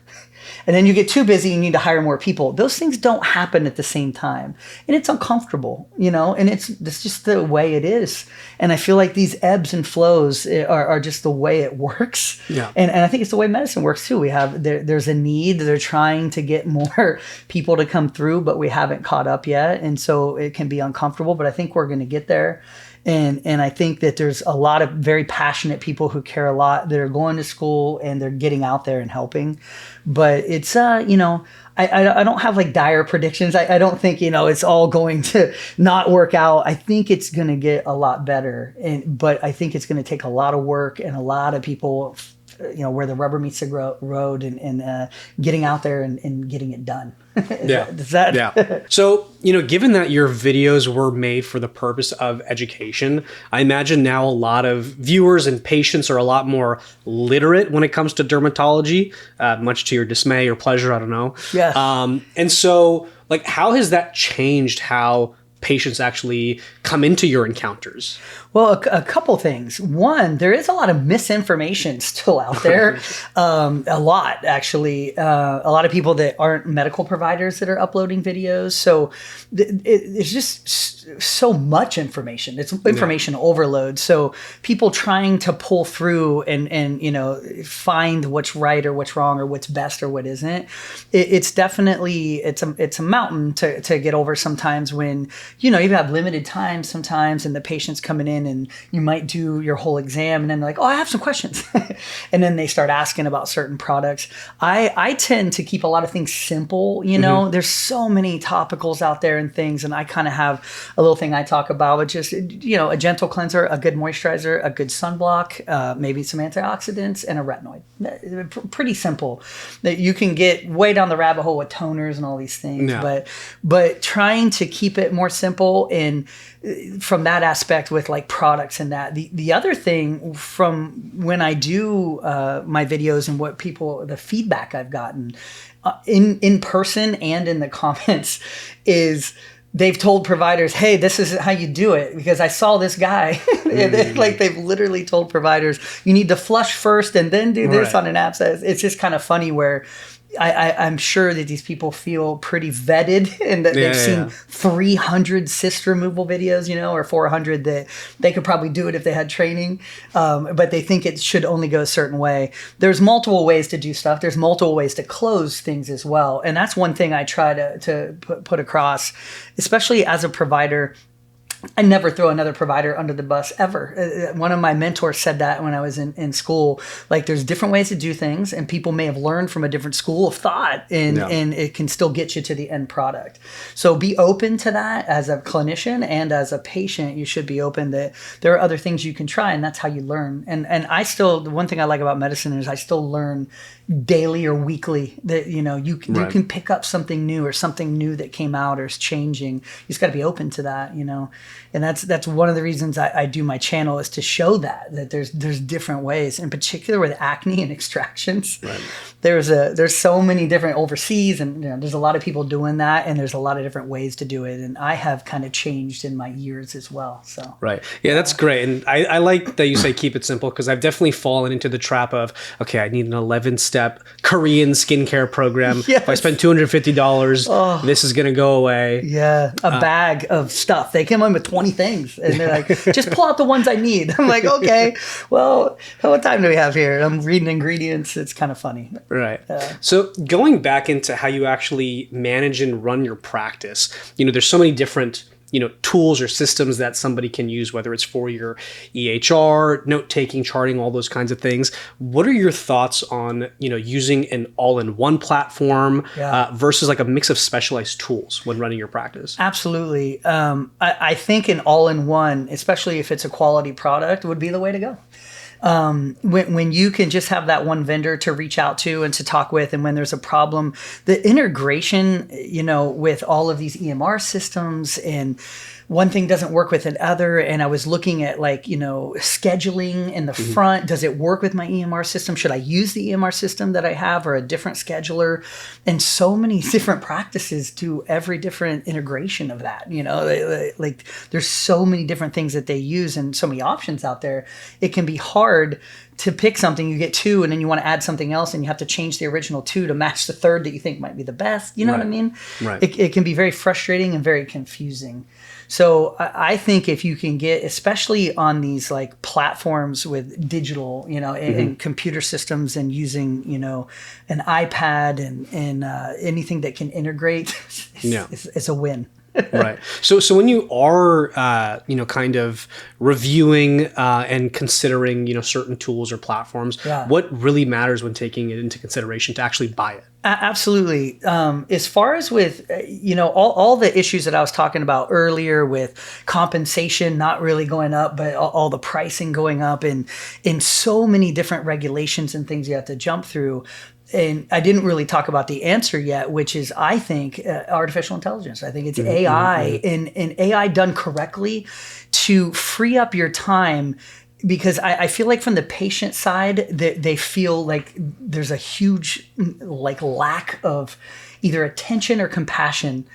And then you get too busy, you need to hire more people. Those things don't happen at the same time. And it's uncomfortable, and it's just the way it is. And I feel like these ebbs and flows are just the way it works. Yeah. And I think it's the way medicine works too. There's a need. They're trying to get more people to come through, but we haven't caught up yet. And so it can be uncomfortable, but I think we're going to get there. And I think that there's a lot of very passionate people who care a lot that are going to school and they're getting out there and helping. But it's, I don't have like dire predictions. I don't think, it's all going to not work out. I think it's going to get a lot better. But I think it's going to take a lot of work and a lot of people, where the rubber meets the road and getting out there and getting it done. Yeah. So, given that your videos were made for the purpose of education, I imagine now a lot of viewers and patients are a lot more literate when it comes to dermatology, much to your dismay or pleasure, I don't know. Yeah. And so, how has that changed how patients actually come into your encounters? Well, a couple things. One, there is a lot of misinformation still out there. A lot, actually. A lot of people that aren't medical providers that are uploading videos. So it's just so much information. It's information overload. So people trying to pull through and find what's right or what's wrong or what's best or what isn't. It's definitely, it's a mountain to get over sometimes when, you have limited time sometimes and the patient's coming in and you might do your whole exam and then they're like, oh, I have some questions. And then they start asking about certain products. I tend to keep a lot of things simple. There's so many topicals out there and things. And I kind of have a little thing I talk about, which is, a gentle cleanser, a good moisturizer, a good sunblock, maybe some antioxidants and a retinoid. Pretty simple. That you can get way down the rabbit hole with toners and all these things. Yeah. But trying to keep it more simple and from that aspect with like products and that. The other thing from when I do my videos and the feedback I've gotten in person and in the comments is they've told providers, hey, this is how you do it because I saw this guy. Like they've literally told providers, you need to flush first and then do this on an abscess. It's just kind of funny where I'm sure that these people feel pretty vetted and that they've seen 300 cyst removal videos, or 400 that they could probably do it if they had training. But they think it should only go a certain way. There's multiple ways to do stuff. There's multiple ways to close things as well. And that's one thing I try to put across, especially as a provider. I never throw another provider under the bus ever. One of my mentors said that when I was in school. Like there's different ways to do things and people may have learned from a different school of thought and it can still get you to the end product. So be open to that as a clinician and as a patient. You should be open that there are other things you can try and that's how you learn. And the one thing I like about medicine is I still learn daily or weekly that, you can pick up something new or something new that came out or is changing. You just got to be open to that, And that's one of the reasons I do my channel is to show that there's different ways, in particular with acne and extractions. Right. There's so many different overseas and there's a lot of people doing that and there's a lot of different ways to do it. And I have kind of changed in my years as well. So right. Yeah, that's great. And I like that you say keep it simple because I've definitely fallen into the trap of, okay, I need an 11-step Korean skincare program. Yes. If I spend $250, this is going to go away. Yeah. A bag of stuff. They come in with 20 things and they're like, just pull out the ones I need. I'm like, okay, well, what time do we have here? I'm reading ingredients. It's kind of funny. Right. So going back into how you actually manage and run your practice, there's so many different tools or systems that somebody can use, whether it's for your EHR, note-taking, charting, all those kinds of things. What are your thoughts on, using an all-in-one platform versus like a mix of specialized tools when running your practice? Absolutely. I think an all-in-one, especially if it's a quality product, would be the way to go. When you can just have that one vendor to reach out to and to talk with, and when there's a problem, the integration, with all of these EMR systems and one thing doesn't work with another. And I was looking at like, scheduling in the front. Does it work with my EMR system? Should I use the EMR system that I have or a different scheduler? And so many different practices do every different integration of that. Like there's so many different things that they use and so many options out there. It can be hard to pick something. You get two and then you want to add something else and you have to change the original two to match the third that you think might be the best. You know what I mean? Right. It can be very frustrating and very confusing. So I think if you can get, especially on these like platforms with digital, and computer systems and using, an iPad and anything that can integrate, it's a win. Right. So when you are, kind of reviewing and considering, certain tools or platforms, what really matters when taking it into consideration to actually buy it? Absolutely. As far as with, all the issues that I was talking about earlier with compensation not really going up, but all the pricing going up and in so many different regulations and things you have to jump through. And I didn't really talk about the answer yet, which is, I think, artificial intelligence. I think it's AI and AI done correctly to free up your time. Because I feel like from the patient side, they feel like there's a huge lack of either attention or compassion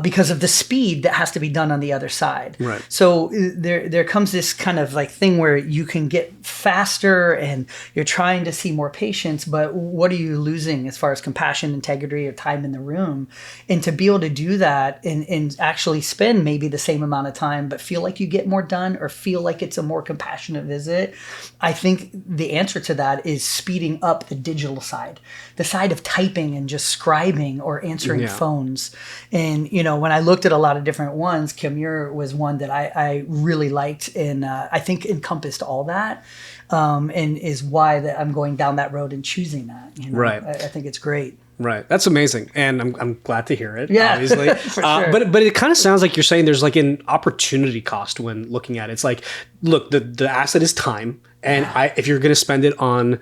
because of the speed that has to be done on the other side. Right. So there comes this kind of like thing where you can get faster and you're trying to see more patients, but what are you losing as far as compassion, integrity, or time in the room? And to be able to do that and actually spend maybe the same amount of time, but feel like you get more done or feel like it's a more compassionate visit, I think the answer to that is speeding up the digital side, the side of typing and just scribing or answering phones. And when I looked at a lot of different ones, Kimure was one that I really liked and I think encompassed all that and is why that I'm going down that road and choosing that. Right. I think it's great. Right. That's amazing. And I'm glad to hear it, Yeah, obviously. for sure. But it kind of sounds like you're saying there's like an opportunity cost when looking at it. It's like, look, the asset is time. And if you're going to spend it on,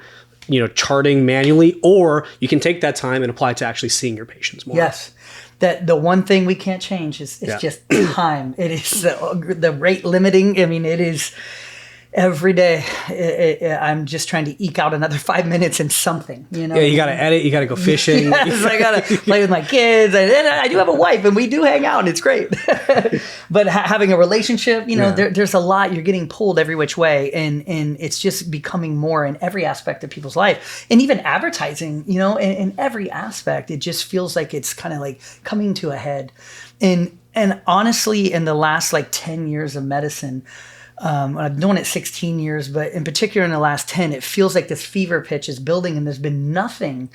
charting manually, or you can take that time and apply it to actually seeing your patients more. Yes. That the one thing we can't change is just time. It is the rate limiting. I mean, it is every day. I'm just trying to eke out another 5 minutes in something. Yeah, you got to edit. You got to go fishing. Yes, I got to play with my kids. And I do have a wife, and we do hang out, and it's great. But having a relationship, there's a lot. You're getting pulled every which way, and it's just becoming more in every aspect of people's life, and even advertising. In every aspect, it just feels like it's kind of like coming to a head. And honestly, in the last 10 years of medicine. I've known it 16 years, but in particular in the last 10, it feels like this fever pitch is building and there's been nothing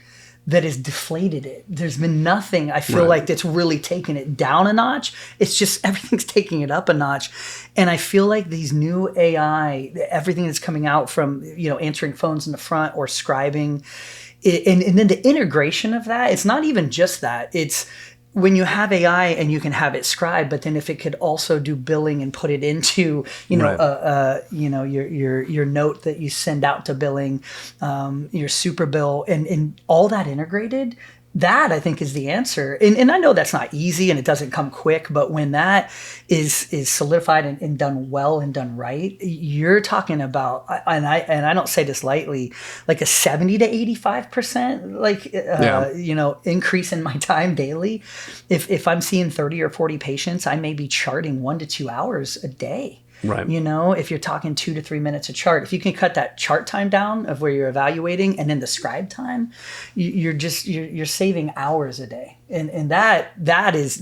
that has deflated it. There's been nothing I feel like that's really taken it down a notch. It's just everything's taking it up a notch. And I feel like these new AI, everything that's coming out from, answering phones in the front or scribing, and then the integration of that, it's not even just that. It's when you have AI and you can have it scribe, but then if it could also do billing and put it into, your note that you send out to billing, your super bill and all that integrated, that I think is the answer. And I know that's not easy and it doesn't come quick, but when that is solidified and done well and done right, you're talking about, and I don't say this lightly, like a 70 to 85% increase in my time daily. If I'm seeing 30 or 40 patients, I may be charting 1 to 2 hours a day. Right. If you're talking 2 to 3 minutes a chart, if you can cut that chart time down of where you're evaluating and then the scribe time, you're saving hours a day. And that's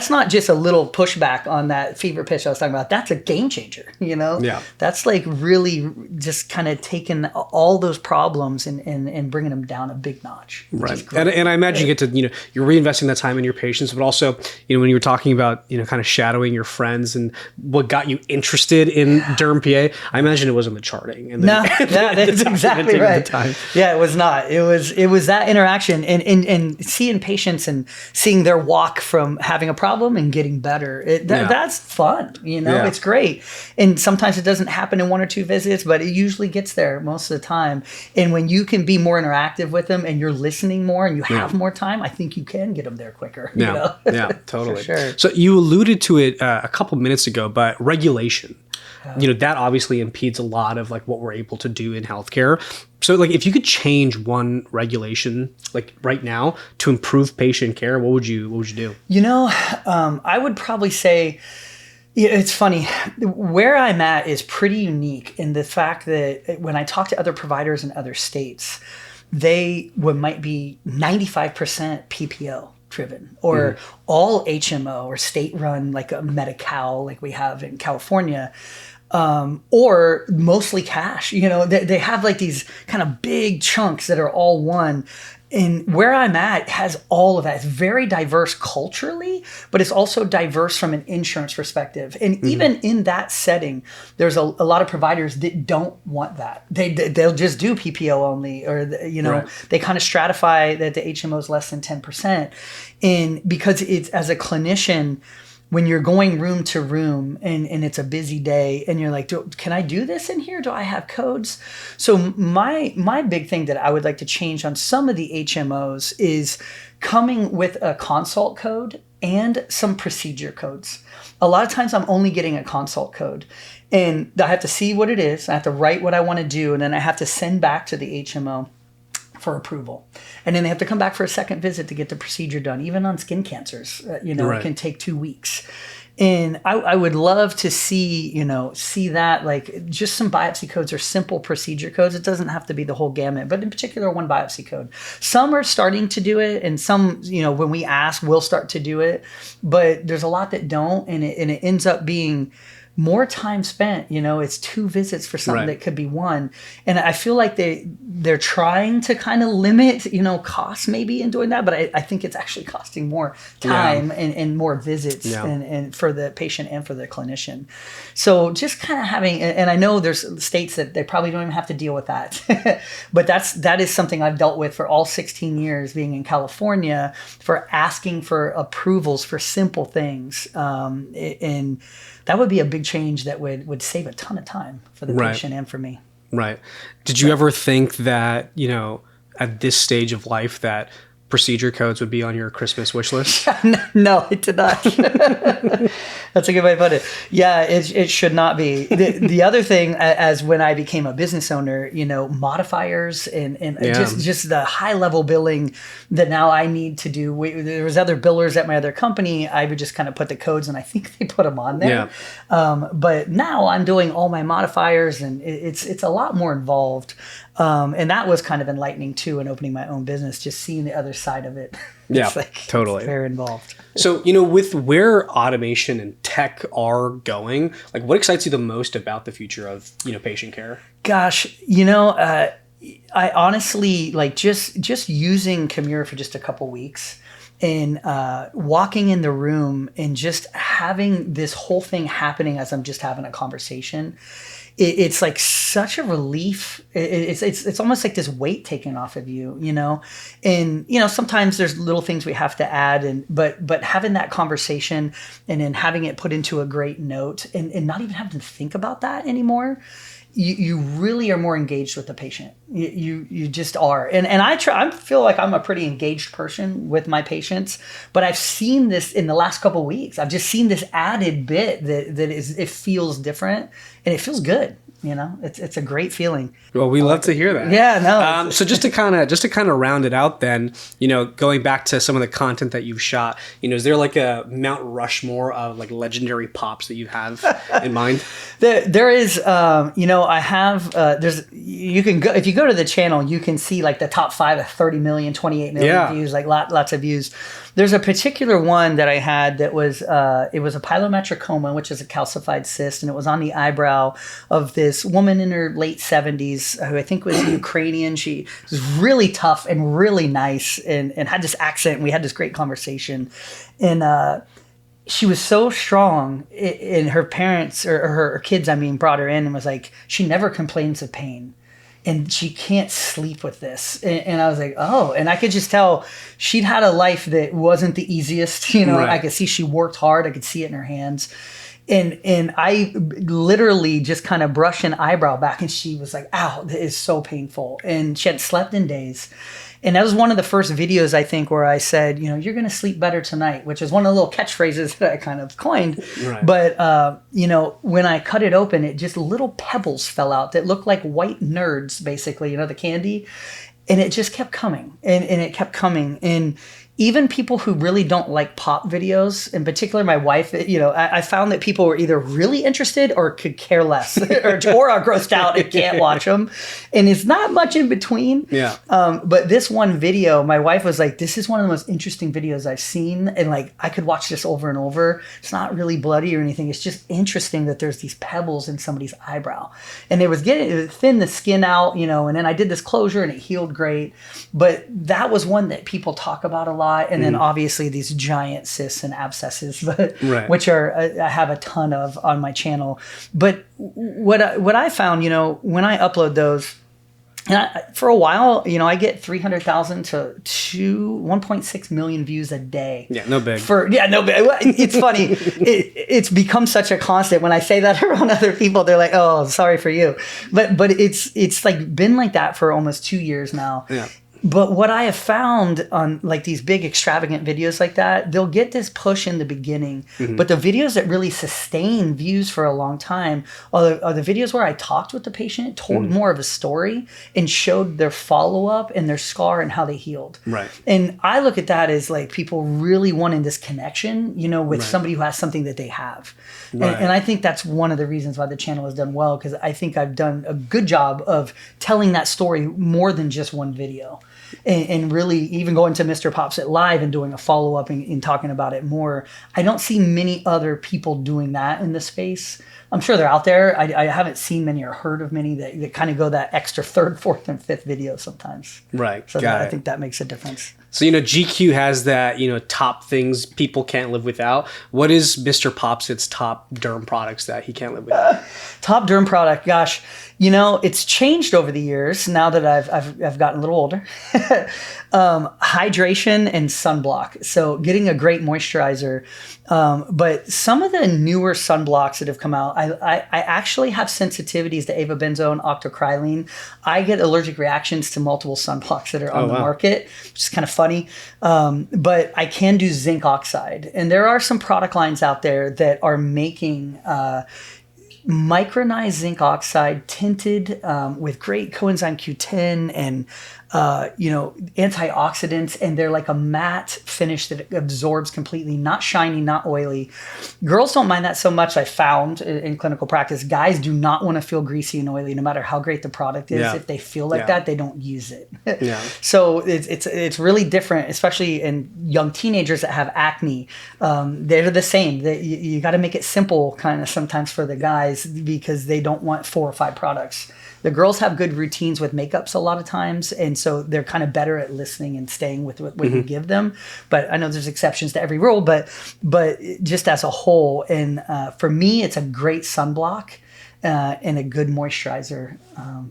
not just a little pushback on that fever pitch I was talking about. That's a game changer, Yeah. That's really just kind of taking all those problems and bringing them down a big notch. Right. And I imagine you get to, you're reinvesting that time in your patients, but also, when you were talking about, kind of shadowing your friends and what got you interested in Derm PA, I imagine it wasn't the charting. And that's exactly right. Yeah, it was not. It was that interaction and seeing patients and seeing their walk from having having a problem and getting better. That's fun, Yeah. It's great. And sometimes it doesn't happen in 1 or 2 visits, but it usually gets there most of the time. And when you can be more interactive with them and you're listening more and you have more time, I think you can get them there quicker. Yeah, yeah, totally. For sure. So you alluded to it a couple minutes ago, but regulation, that obviously impedes a lot of like what we're able to do in healthcare. So like if you could change one regulation like right now to improve patient care, what would you do? I would probably say, it's funny, where I'm at is pretty unique in the fact that when I talk to other providers in other states, they might be 95% PPO driven or all HMO or state run, like a Medi-Cal like we have in California. Or mostly cash, they have like these kind of big chunks that are all one. And where I'm at has all of that. It's very diverse culturally, but it's also diverse from an insurance perspective. And even in that setting, there's a lot of providers that don't want that. They'll just do PPO only, or they kind of stratify that the HMO is less than 10%. And because it's, as a clinician, when you're going room to room and it's a busy day and you're like, can I do this in here? Do I have codes? So my big thing that I would like to change on some of the HMOs is coming with a consult code and some procedure codes. A lot of times I'm only getting a consult code and I have to see what it is. I have to write what I want to do, and then I have to send back to the HMO for approval. And then they have to come back for a second visit to get the procedure done. Even on skin cancers, it can take 2 weeks. And I would love to see that, like just some biopsy codes or simple procedure codes. It doesn't have to be the whole gamut, but in particular, one biopsy code. Some are starting to do it, and some, when we ask, will start to do it. But there's a lot that don't, and it ends up being more time spent. It's 2 visits for something that could be 1. And I feel like they're trying to kind of limit, costs maybe in doing that. But I think it's actually costing more time and more visits and for the patient and for the clinician. So just kind of having, and I know there's states that they probably don't even have to deal with that. But that is something I've dealt with for all 16 years being in California, for asking for approvals for simple things. And that would be a big change that would save a ton of time for the patient and for me. Right. Did you ever think that, at this stage of life that procedure codes would be on your Christmas wish list? No, it did not. That's a good way to put it. Yeah, it should not be. The other thing, as when I became a business owner, modifiers and just the high level billing that now I need to do. There was other billers at my other company. I would just kind of put the codes, and I think they put them on there. Yeah. But now I'm doing all my modifiers, and it's a lot more involved. And that was kind of enlightening too, in opening my own business, just seeing the other side of it. Yeah, totally. It's very involved. So, with where automation and tech are going, like what excites you the most about the future of, patient care? Gosh, I honestly like just using Chimera for just a couple weeks and walking in the room and just having this whole thing happening as I'm just having a conversation. It's like such a relief. It's almost like this weight taken off of you, and sometimes there's little things we have to add, but having that conversation and then having it put into a great note and not even having to think about that anymore. You really are more engaged with the patient. You just are. And I feel like I'm a pretty engaged person with my patients, but I've seen this in the last couple of weeks. I've just seen this added bit it feels different and it feels good. It's a great feeling. Well, we love to hear that. Yeah, no. So just to kind of round it out, then, going back to some of the content that you've shot, is there like a Mount Rushmore of like legendary pops that you have in mind? There is. I have. You can go if you go to the channel, you can see like the top 5 of 30 million, 28 million views, like lots of views. There's a particular one that I had that was it was a pilometricoma, which is a calcified cyst, and it was on the eyebrow of this woman in her late 70s who I think was Ukrainian. She was really tough and really nice and had this accent. And we had this great conversation, and she was so strong. And her parents or her kids, brought her in and was like, she never complains of pain. and she can't sleep with this. And I was like, oh, and I could just tell she'd had a life that wasn't the easiest. Right. I could see she worked hard. I could see it in her hands. And I literally just kind of brushed an eyebrow back, and she was like, ow, that is so painful. And she hadn't slept in days. And that was one of the first videos, I think, where I said, you're going to sleep better tonight, which is one of the little catchphrases that I kind of coined. Right. But, when I cut it open, it just little pebbles fell out that looked like white nerds, basically, the candy. And it just kept coming, and it kept coming. And even people who really don't like pop videos, in particular my wife, I found that people were either really interested or could care less or are grossed out and can't watch them. And it's not much in between. Yeah. But this one video, my wife was like, this is one of the most interesting videos I've seen. And like, I could watch this over and over. It's not really bloody or anything. It's just interesting that there's these pebbles in somebody's eyebrow. And it was thin the skin out, and then I did this closure and it healed great. But that was one that people talk about a lot. And then obviously these giant cysts and abscesses, which I have a ton of on my channel. But what I found, when I upload those, for a while, I get 300,000 to 1.6 million views a day. Yeah, no big. No big. It's funny. It's become such a constant. When I say that around other people, they're like, "Oh, sorry for you," but it's like been like that for almost 2 years now. Yeah. But what I have found on like these big extravagant videos like that, they'll get this push in the beginning, but the videos that really sustain views for a long time are the videos where I talked with the patient, told more of a story, and showed their follow-up and their scar and how they healed. Right. And I look at that as like people really wanting this connection, with somebody who has something that they have. Right. And I think that's one of the reasons why the channel has done well, because I think I've done a good job of telling that story more than just one video. And really even going to MrPopZit live and doing a follow-up and talking about it more. I don't see many other people doing that in the space. I'm sure they're out there. I haven't seen many or heard of many that kind of go that extra third, fourth, and fifth video sometimes. Right. So I think that makes a difference. So, GQ has that, top things people can't live without. What is MrPopZit's top derm products that he can't live without? Top derm product, gosh, it's changed over the years now that I've gotten a little older. Hydration and sunblock. So getting a great moisturizer. But some of the newer sunblocks that have come out, I actually have sensitivities to avobenzone, octocrylene. I get allergic reactions to multiple sunblocks that are on the market, which is kind of funny. But I can do zinc oxide. And there are some product lines out there that are making micronized zinc oxide tinted with great coenzyme Q10 and antioxidants, and they're like a matte finish that absorbs completely, not shiny, not oily. Girls don't mind that so much, I found in clinical practice. Guys do not want to feel greasy and oily, no matter how great the product is. If they feel like that, they don't use it. So it's really different, especially in young teenagers that have acne. They're the same. You got to make it simple kind of sometimes for the guys, because they don't want 4 or 5 products. The girls have good routines with makeups a lot of times, and so they're kind of better at listening and staying with what you give them. But I know there's exceptions to every rule, but just as a whole, and for me, it's a great sunblock and a good moisturizer.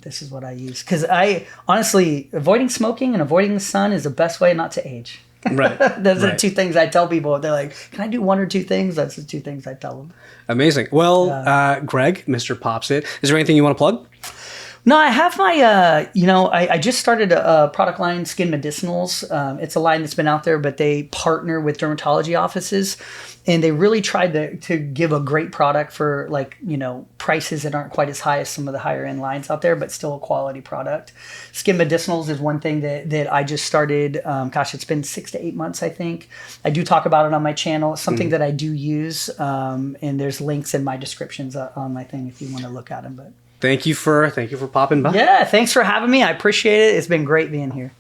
This is what I use, because I honestly, avoiding smoking and avoiding the sun is the best way not to age. Right. Those are 2 things I tell people. They're like, can I do 1 or 2 things? That's the 2 things I tell them. Amazing. Well, Greg, Mr.Popzit, is there anything you want to plug? No, I have my, I just started a product line, Skin Medicinals. It's a line that's been out there, but they partner with dermatology offices. And they really tried to give a great product for prices that aren't quite as high as some of the higher end lines out there, but still a quality product. Skin Medicinals is one thing that I just started. It's been 6 to 8 months, I think. I do talk about it on my channel. It's something that I do use. And there's links in my descriptions on my thing if you want to look at them. But thank you for popping by. Yeah, thanks for having me. I appreciate it. It's been great being here.